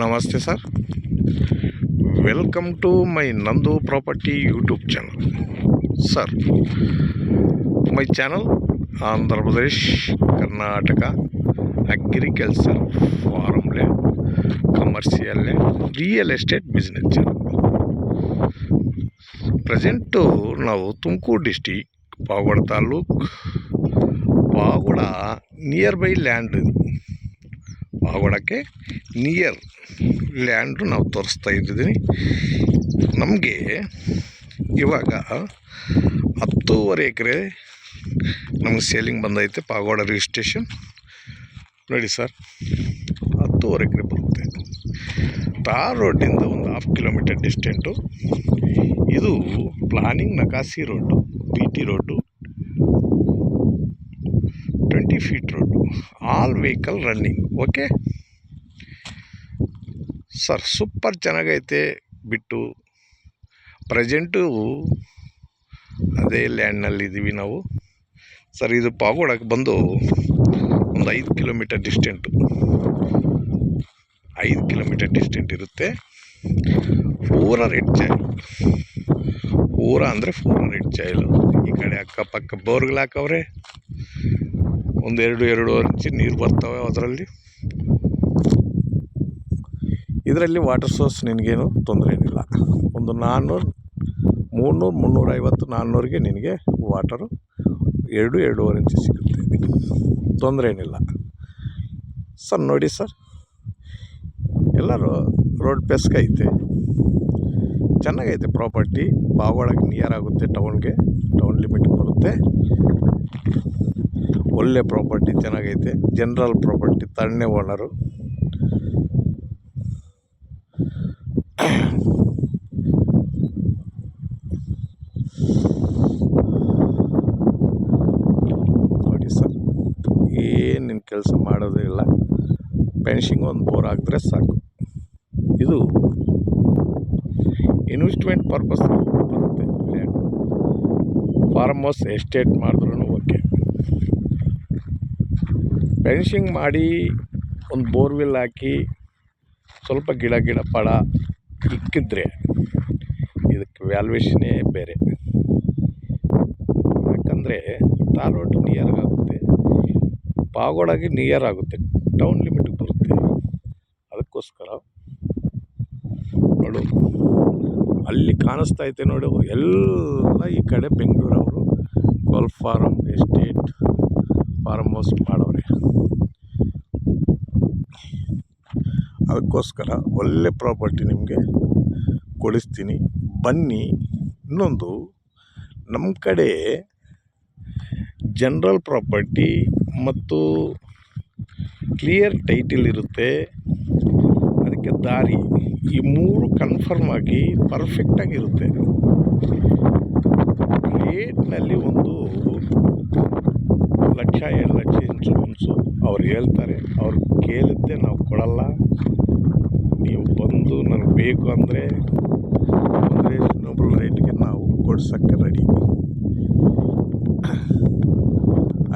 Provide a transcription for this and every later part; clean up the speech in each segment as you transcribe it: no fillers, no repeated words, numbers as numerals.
ನಮಸ್ತೆ sir, welcome to my ನಂದು property YouTube channel. Sir, my channel Andhra Pradesh Karnataka agriculture farm land commercial land real estate business channel. Present ನಾವು Tumakuru district Pavagada taluk Pavagada nearby land. ಇದು ಪಾವಗಡಕ್ಕೆ near land ನಾವು ತೋರಿಸ್ತಾ ಇದ್ದೀನಿ. ನಮಗೆ ಇವಾಗ 10.5 ಎಕರೆ ನಮಗೆ ಸೇಲಿಂಗ್ ಬಂದೈತೆ. ಪಾವಗಡ ರಿಜಿಸ್ಟ್ರೇಷನ್ ನೋಡಿ ಸರ್, 10.5 ಎಕರೆ ಬರುತ್ತೆ. ತಾರ್ ರೋಡಿಂದ ಒಂದು 1/2 ಕಿಲೋಮೀಟರ್ ಡಿಸ್ಟೆಂಟು. ಇದು ಪ್ಲಾನಿಂಗ್ ನಕಾಸಿ road, BT road, 20 feet road, all vehicle running. Okay sir, super ಚೆನ್ನಾಗೈತೆ. ಬಿಟ್ಟು ಪ್ರೆಸೆಂಟು ಅದೇ ಲ್ಯಾಂಡ್ನಲ್ಲಿದ್ದೀವಿ ನಾವು. ಸರ್, ಇದು ಪಾವಗಡಕ್ಕೆ ಬಂದು ಒಂದು 5 ಕಿಲೋಮೀಟರ್ ಡಿಸ್ಟೆಂಟು, 5 ಕಿಲೋಮೀಟರ್ ಡಿಸ್ಟೆಂಟ್ ಇರುತ್ತೆ. ಪೂರ ರೆಡ್ ಜಾಯಿಲ್, ಪೂರ ಅಂದರೆ ಪೂರ ರೆಡ್ ಜಾಯಿಲು. ಈ ಕಡೆ ಅಕ್ಕಪಕ್ಕ ಬೋರ್ಗಳು ಹಾಕವ್ರೆ, ಒಂದು 2-2.5 ಇಂಚು ನೀರು ಬರ್ತವೆ ಅದರಲ್ಲಿ. ಇದರಲ್ಲಿ ವಾಟರ್ ಸೋರ್ಸ್ ನಿನಗೇನು ತೊಂದರೆ ಏನಿಲ್ಲ. ಒಂದು 400, 300, 350, 400ಗೆ ನಿನಗೆ ವಾಟರು 2-2.5 ಇಂಚು ಸಿಗುತ್ತೆ, ತೊಂದರೆ ಏನಿಲ್ಲ. ಸರ್ ನೋಡಿ ಸರ್, ಎಲ್ಲರೂ ರೋಡ್ ಪೇಸ್ಗೆ ಐತೆ, ಚೆನ್ನಾಗೈತೆ ಪ್ರಾಪರ್ಟಿ. ಪಾವಗಡಕ್ಕೆ ನಿಯರ್ ಆಗುತ್ತೆ ಟೌನ್ಗೆ, ಟೌನ್ ಲಿಮಿಟ್ ಬರುತ್ತೆ. ಒಳ್ಳೆ ಪ್ರಾಪರ್ಟಿ, ಚೆನ್ನಾಗೈತೆ. ಜನರಲ್ ಪ್ರಾಪರ್ಟಿ, ತಣ್ಣೆ ಓನರು. ನೋಡಿ ಸರ್, ಏನೇನು ಕೆಲಸ ಮಾಡೋದೇ ಇಲ್ಲ. ಫೆನ್ಸಿಂಗ್ ಒಂದು ಬೋರ್ ಹಾಕಿದ್ರೆ ಸಾಕು. ಇದು ಇನ್ವೆಸ್ಟ್ಮೆಂಟ್ ಪರ್ಪಸ್ ಬರುತ್ತೆ ಲ್ಯಾಂಡ್. ಫಾರ್ಮ್ ಹೌಸ್ ಎಸ್ಟೇಟ್ ಮಾಡಿದ್ರೂ ಓಕೆ. ಫೆನ್ಸಿಂಗ್ ಮಾಡಿ ಒಂದು ಬೋರ್ವೆಲ್ ಹಾಕಿ ಸ್ವಲ್ಪ ಗಿಡ ಪಡ ಇಕ್ಕಿದ್ರೆ ಇದಕ್ಕೆ ವ್ಯಾಲ್ಯೂಯೇಷನ್ನೇ ಬೇರೆ. ಯಾಕಂದರೆ ತಾರ್ ರೋಡ್ ನಿಯರ್ ಆಗುತ್ತೆ, ಪಾವಗಡಗೆ ನಿಯರ್ ಆಗುತ್ತೆ, ಟೌನ್ ಲಿಮಿಟ್ಗೆ ಬರುತ್ತೆ. ಅದಕ್ಕೋಸ್ಕರ ನೋಡು, ಅಲ್ಲಿ ಕಾಣಿಸ್ತಾ ಐತೆ ನೋಡು, ಎಲ್ಲ ಈ ಕಡೆ ಬೆಂಗಳೂರವರು golf farm estate farm house ಮಾಡವ್ರೆ. ಅದಕ್ಕೋಸ್ಕರ ಒಳ್ಳೆ ಪ್ರಾಪರ್ಟಿ ನಿಮಗೆ ಕೊಡಿಸ್ತೀನಿ, ಬನ್ನಿ. ಇನ್ನೊಂದು, ನಮ್ಮ ಕಡೆ ಜನರಲ್ ಪ್ರಾಪರ್ಟಿ ಮತ್ತು ಕ್ಲಿಯರ್ ಟೈಟಿಲ್ ಇರುತ್ತೆ. ಅದಕ್ಕೆ ದಾರಿ, ಈ 3 ಕನ್ಫರ್ಮ್ ಆಗಿ ಪರ್ಫೆಕ್ಟಾಗಿರುತ್ತೆ. ರೇಟ್ನಲ್ಲಿ ಒಂದು 1 ಲಕ್ಷ 2 ಲಕ್ಷ ಇನ್ಶೂರೆನ್ಸು ಅವ್ರು ಹೇಳ್ತಾರೆ, ಅವ್ರು ಕೇಳುತ್ತೆ, ನಾವು ಕೊಡಲ್ಲ. ನೀವು ಬಂದು ನನಗೆ ಬೇಕು ಅಂದರೆ ರೀಸನಬಲ್ ರೇಟ್ಗೆ ನಾವು ಕೊಡ್ಸೋಕ್ಕೆ ರೆಡಿ.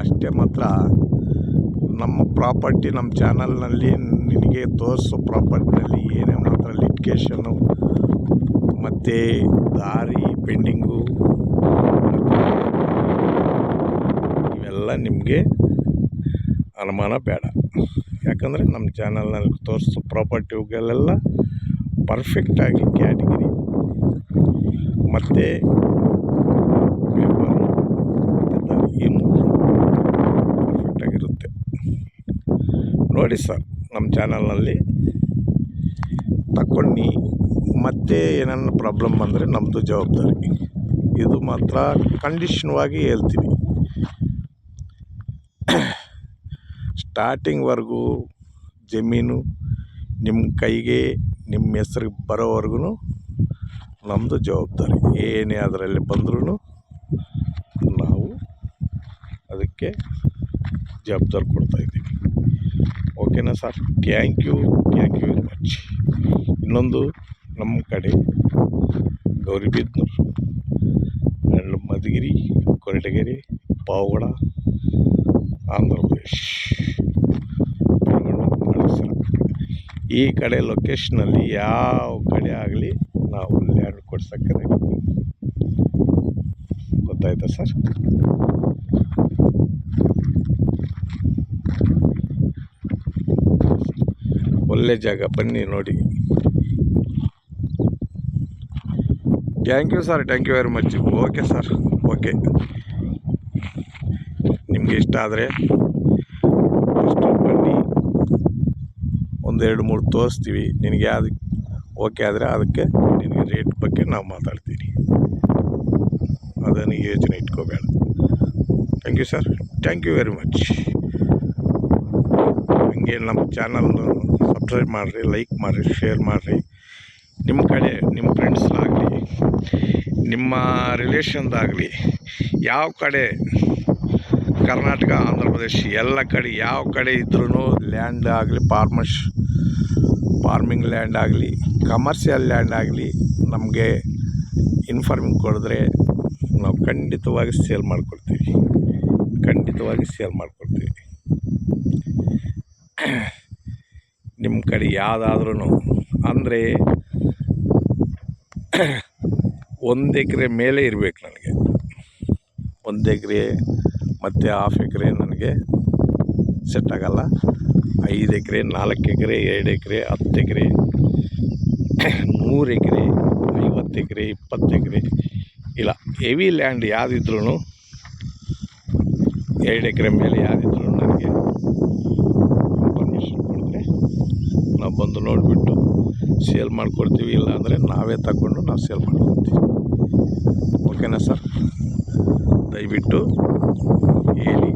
ಅಷ್ಟೇ ಮಾತ್ರ, ನಮ್ಮ ಪ್ರಾಪರ್ಟಿ ನಮ್ಮ ಚಾನಲ್ನಲ್ಲಿ ನಿನಗೆ ತೋರಿಸೋ ಪ್ರಾಪರ್ಟಿನಲ್ಲಿ ಏನೇ ಮಾತ್ರ ಲಿಟಿಗೇಷನ್ನು ಮತ್ತು ದಾರಿ ಪೆಂಡಿಂಗು ಇವೆಲ್ಲ ನಿಮಗೆ ಅನುಮಾನ ಬೇಡ. ಯಾಕಂದರೆ ನಮ್ಮ ಚಾನಲ್ನಲ್ಲಿ ತೋರಿಸೋ ಪ್ರಾಪರ್ಟಿಗಳೆಲ್ಲ ಪರ್ಫೆಕ್ಟಾಗಿ ಕ್ಯಾಟಗಿರಿ ಮತ್ತು ಪೇಪರ್ ಮತ್ತು ದಾರಿ ಈ 3 ಪರ್ಫೆಕ್ಟಾಗಿರುತ್ತೆ. ನೋಡಿ ಸರ್, ನಮ್ಮ ಚಾನಲ್ನಲ್ಲಿ ತಗೊಂಡು ಮತ್ತೆ ಏನಾದ್ರು ಪ್ರಾಬ್ಲಮ್ ಬಂದರೆ ನಮ್ಮದು ಜವಾಬ್ದಾರಿ. ಇದು ಮಾತ್ರ ಕಂಡೀಷನ್ವಾಗಿ ಹೇಳ್ತೀನಿ. ಸ್ಟಾರ್ಟಿಂಗ್ವರೆಗೂ ಜಮೀನು ನಿಮ್ಮ ಕೈಗೆ, ನಿಮ್ಮ ಹೆಸ್ರಿಗೆ ಬರೋವರೆಗೂ ನಮ್ಮದು ಜವಾಬ್ದಾರಿ. ಏನೇ ಅದರಲ್ಲಿ ಬಂದ್ರೂ ನಾವು ಅದಕ್ಕೆ ಜವಾಬ್ದಾರಿ ಕೊಡ್ತಾಯಿದ್ದೀವಿ. ಓಕೆನಾ sir? Thank you very much. ಇನ್ನೊಂದು, ನಮ್ಮ ಕಡೆ ಗೌರಿಬಿದನೂರು, ಮಧುಗಿರಿ, ಕೊರಟಗೆರೆ, ಪಾವಗಡ, ಆಂಧ್ರ ಪ್ರದೇಶ್, ಮಡಸರ. ಈ ಕಡೆ ಲೊಕೇಶನಲ್ಲಿ ಯಾವ ಕಡೆ ಆಗಲಿ ನಾವು ಲ್ಯಾಂಡ್ ಕೊಡ್ಸೋಕ್ಕೆ ರೆಡಿ. ಗೊತ್ತಾಯ್ತಾ ಸರ್? ಒಳ್ಳೆ ಜಾಗ, ಬನ್ನಿ ನೋಡಿ. Thank you sir, thank you very much. Okay sir, okay. ನಿಮಗೆ ಇಷ್ಟ ಆದರೆ ಬನ್ನಿ, ಒಂದು 2-3 ತೋರಿಸ್ತೀವಿ. ನಿನಗೆ ಯಾವ್ದು ಓಕೆ ಆದರೆ ಅದಕ್ಕೆ ನಿನಗೆ ರೇಟ್ ಬಗ್ಗೆ ನಾವು ಮಾತಾಡ್ತೀವಿ. ಅದನ್ನು ಯೋಚನೆ ಇಟ್ಕೋಬೇಡ. Thank you sir, thank you very much. ಹಂಗೆ ನಮ್ಮ ಚಾನಲ್ನ ಸಬ್ಸ್ಕ್ರೈಬ್ ಮಾಡಿರಿ, ಲೈಕ್ ಮಾಡಿರಿ, ಶೇರ್ ಮಾಡಿರಿ. ನಿಮ್ಮ ಕಡೆ ನಿಮ್ಮ ಫ್ರೆಂಡ್ಸ್ದಾಗಲಿ, ನಿಮ್ಮ ರಿಲೇಷನ್ದಾಗಲಿ, ಯಾವ ಕಡೆ ಕರ್ನಾಟಕ, ಆಂಧ್ರ ಪ್ರದೇಶ್ ಎಲ್ಲ ಕಡೆ ಯಾವ ಕಡೆ ಇದ್ರೂ ಲ್ಯಾಂಡ್ ಆಗಲಿ, ಫಾರ್ಮಿಂಗ್ ಲ್ಯಾಂಡ್ ಆಗಲಿ, ಕಮರ್ಷಿಯಲ್ ಲ್ಯಾಂಡ್ ಆಗಲಿ ನಮಗೆ ಇನ್ಫಾರ್ಮಿಂಗ್ ಕೊಡಿದ್ರೆ ನಾವು ಖಂಡಿತವಾಗಿ ಸೇಲ್ ಮಾಡಿಕೊಡ್ತೀವಿ. ನಿಮ್ಮ ಕಡೆ ಯಾವುದಾದ್ರೂ ಅಂದರೆ 1 ಎಕರೆ ಮೇಲೆ ಇರಬೇಕು ನನಗೆ. 1 ಎಕರೆ ಮತ್ತು 1/2 ಎಕರೆ ನನಗೆ ಸೆಟ್ ಆಗೋಲ್ಲ. 5 ಎಕರೆ, 4 ಎಕರೆ, 2 ಎಕರೆ, 10 ಎಕರೆ, 100 ಎಕರೆ, 50 ಎಕರೆ, 20 ಎಕರೆ ಇಲ್ಲ. ಹೆವಿ ಲ್ಯಾಂಡ್ ಯಾವುದಿದ್ರೂ 2 ಎಕರೆ ಮೇಲೆ ಯಾವುದಿದ್ರೂ ನನಗೆ ಇನ್ಫಾರ್ಮೇಷನ್ ಕೊಡಿದ್ರೆ ನಾವು ಬಂದು ನೋಡಿಬಿಟ್ಟು ಸೇಲ್ ಮಾಡಿಕೊಡ್ತೀವಿ. ಇಲ್ಲ ಅಂದರೆ ನಾವೇ ತಗೊಂಡು ನಾವು ಸೇಲ್ ಮಾಡ್ಕೊತೀವಿ. ಓಕೆನಾ ಸರ್? ದಯವಿಟ್ಟು ಹೇಳಿ,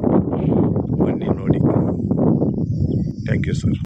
ಬನ್ನಿ ನೋಡಿ. Thank you sir.